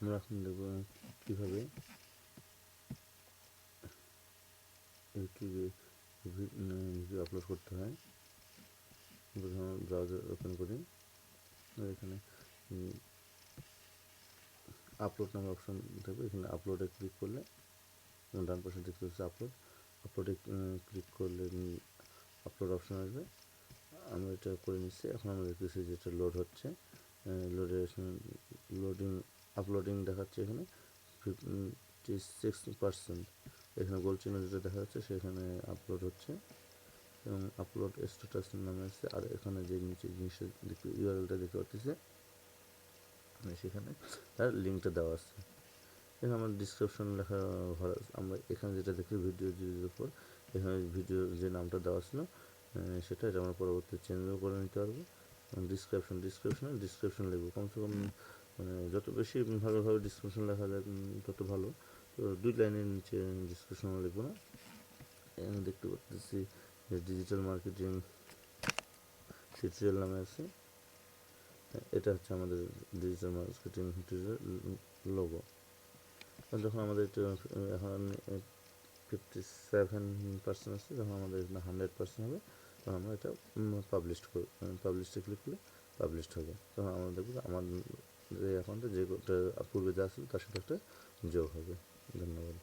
আমরা এখন দেখব কীভাবে ইউটিউবে ভিডিও আপলোড করতে হয়। প্রথমে ব্রাউজার ওপেন করি, এখানে আপলোড নামের অপশন থাকবে, এখানে আপলোডে ক্লিক করলে ডান পাশে দেখতে হচ্ছে আপলোডে ক্লিক করলে আপলোড অপশন আসবে। আমরা এটা করে নিচ্ছি। এখন আমরা দেখতেছি যে এটা লোড হচ্ছে, আপলোডিং দেখাচ্ছে এখানে 56%। এখানে গোল চিহ্ন যেটা দেখা যাচ্ছে সেখানে আপলোড হচ্ছে এবং আপলোড স্ট্যাটাস নামে আসছে। আর এখানে যে নিচে জিনিসটা দেখতে ইউআরএলটা দেখতে পাচ্ছি সেখানে তার লিঙ্কটা দেওয়া আছে। এখানে আমার ডিসক্রিপশন লেখা ভরা, আমরা এখানে যেটা দেখি ভিডিও জিরোর উপর এখানে ভিডিও যে নামটা দেওয়া ছিল সেটা এটা আমরা পরবর্তী চেঞ্জও করে নিতে পারবো। ডিসক্রিপশন লিখবো কমসে কম, মানে যত বেশি ভালোভাবে ডিসক্রিপশন লেখা যায় তত ভালো। তো 2 লাইনের নিচে ডিসক্রিপশন লিখবো না। এখানে দেখতে পাচ্ছি যে ডিজিটাল মার্কেটিং টিউটোরিয়াল নামে আছে, এটা হচ্ছে আমাদের ডিজিটাল মার্কেটিং টিউটোরিয়াল লোগো। যখন আমাদের এখন 57% আছে, যখন আমাদের 100% হবে তখন আমরা এটা পাবলিশে ক্লিক করলে পাবলিশড হবে। তখন আমরা দেখব আমাদের অ্যাকাউন্টে যে পূর্বে যা ছিল তার সাথে একটা যোগ হবে। ধন্যবাদ।